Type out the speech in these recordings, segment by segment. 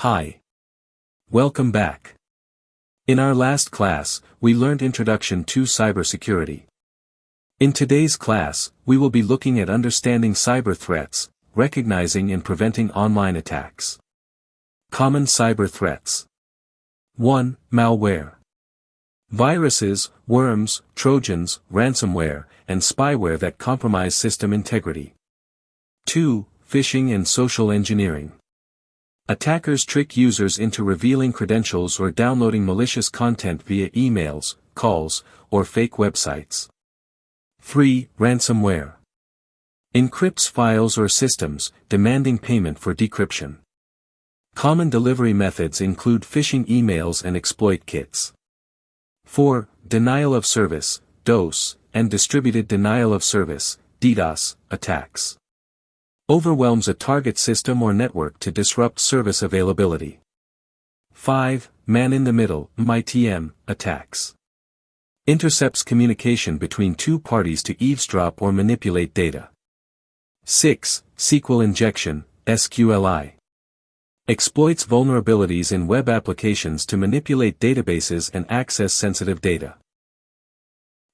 Hi. Welcome back. In our last class, we learned Introduction to Cybersecurity. In today's class, we will be looking at understanding cyber threats, recognizing and preventing online attacks. Common cyber threats. 1. Malware. Viruses, worms, trojans, ransomware, and spyware that compromise system integrity. 2. Phishing and social engineering. Attackers trick users into revealing credentials or downloading malicious content via emails, calls, or fake websites. 3. Ransomware. Encrypts files or systems, demanding payment for decryption. Common delivery methods include phishing emails and exploit kits. 4. Denial of service, DoS, and distributed denial of service, DDoS, attacks. Overwhelms a target system or network to disrupt service availability. 5. Man-in-the-middle, MITM, attacks. Intercepts communication between two parties to eavesdrop or manipulate data. 6. SQL injection, SQLI. Exploits vulnerabilities in web applications to manipulate databases and access sensitive data.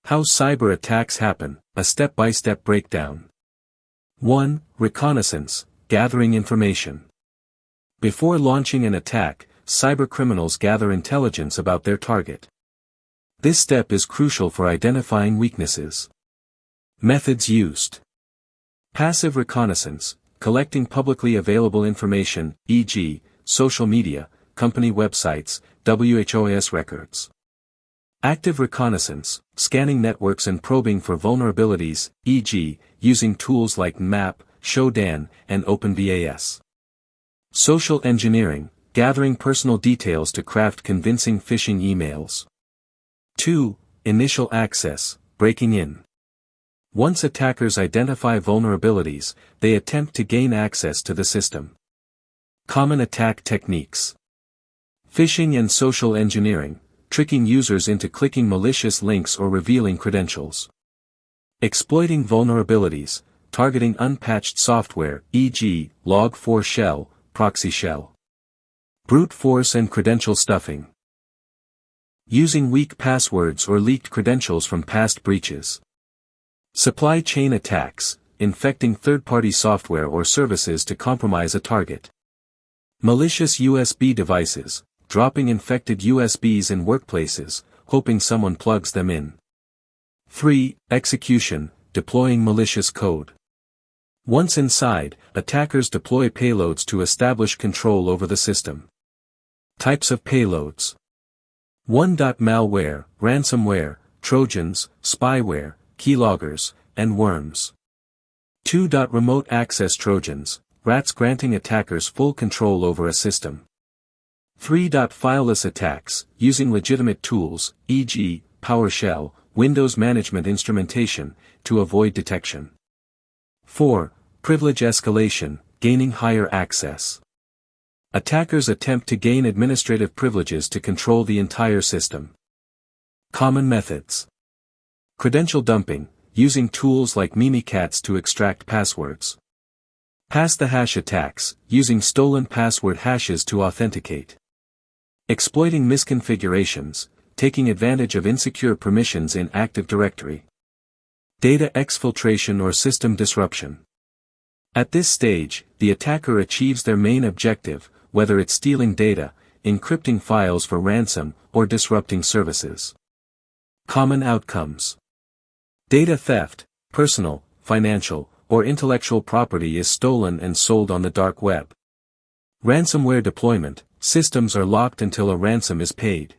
How cyber attacks happen, a step-by-step breakdown. 1. Reconnaissance, gathering information. Before launching an attack, cybercriminals gather intelligence about their target. This step is crucial for identifying weaknesses. Methods used. Passive reconnaissance, collecting publicly available information, e.g., social media, company websites, WHOS records. Active reconnaissance, scanning networks and probing for vulnerabilities, e.g., using tools like Nmap, Shodan, and OpenVAS. Social engineering, gathering personal details to craft convincing phishing emails. 2. Initial access, breaking in. Once attackers identify vulnerabilities, they attempt to gain access to the system. Common attack techniques. Phishing and social engineering, tricking users into clicking malicious links or revealing credentials. Exploiting vulnerabilities, targeting unpatched software, e.g., Log4 shell, proxy shell. Brute force and credential stuffing. Using weak passwords or leaked credentials from past breaches. Supply chain attacks, infecting third-party software or services to compromise a target. Malicious USB devices, dropping infected USBs in workplaces, hoping someone plugs them in. 3. Execution, deploying malicious code. Once inside, attackers deploy payloads to establish control over the system. Types of payloads. 1. Malware, ransomware, trojans, spyware, keyloggers, and worms. 2. Remote access trojans, rats granting attackers full control over a system. 3. Fileless attacks, using legitimate tools, e.g., PowerShell, Windows management instrumentation, to avoid detection. 4. Privilege escalation, gaining higher access. Attackers attempt to gain administrative privileges to control the entire system. Common methods. Credential dumping, using tools like Mimikatz to extract passwords. Pass the hash attacks, using stolen password hashes to authenticate. Exploiting misconfigurations, taking advantage of insecure permissions in Active Directory. Data exfiltration or system disruption. At this stage, the attacker achieves their main objective, whether it's stealing data, encrypting files for ransom, or disrupting services. Common outcomes. Data theft, personal, financial, or intellectual property is stolen and sold on the dark web. Ransomware deployment, systems are locked until a ransom is paid.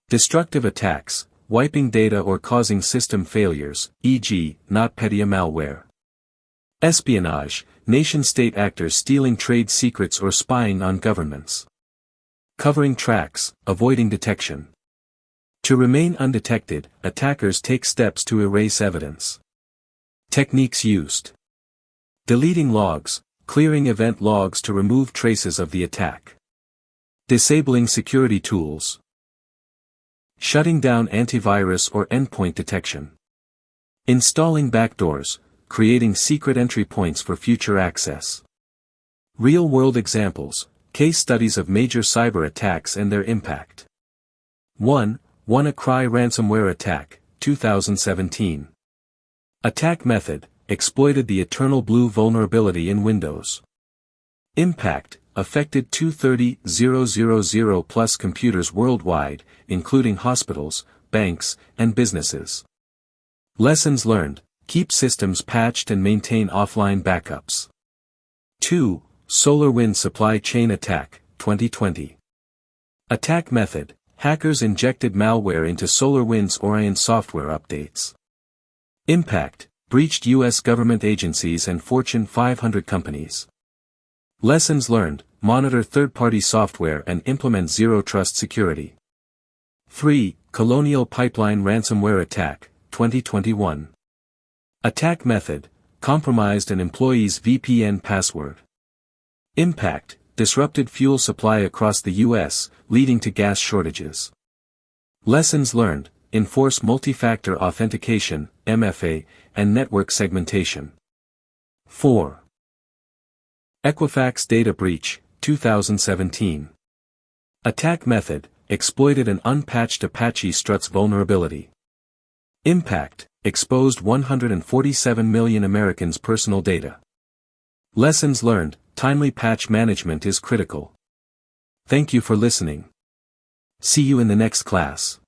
Destructive attacks, wiping data or causing system failures, e.g., NotPetya malware. Espionage, nation-state actors stealing trade secrets or spying on governments. Covering tracks, avoiding detection. To remain undetected, attackers take steps to erase evidence. Techniques used. Deleting logs, clearing event logs to remove traces of the attack. Disabling security tools. Shutting down antivirus or endpoint detection. Installing backdoors, creating secret entry points for future access. Real-world examples, Case studies of major cyber attacks and their impact. 1. WannaCry ransomware attack, 2017. Attack method, exploited the Eternal Blue vulnerability in Windows. Impact, affected 230,000 plus computers worldwide, including hospitals, banks, and businesses. Lessons learned, keep systems patched and maintain offline backups. 2. SolarWinds supply chain attack, 2020. Attack method, hackers injected malware into SolarWinds Orion software updates. Impact, breached U.S. government agencies and Fortune 500 companies. Lessons learned, monitor third-party software and implement zero-trust security. 3. Colonial Pipeline ransomware attack, 2021. Attack method, compromised an employee's VPN password. Impact, disrupted fuel supply across the U.S., leading to gas shortages. Lessons learned, enforce multi-factor authentication, MFA, and network segmentation. 4. Equifax data breach, 2017. Attack method, exploited an unpatched Apache Struts vulnerability. Impact, exposed 147 million Americans' personal data. Lessons learned, timely patch management is critical. Thank you for listening. See you in the next class.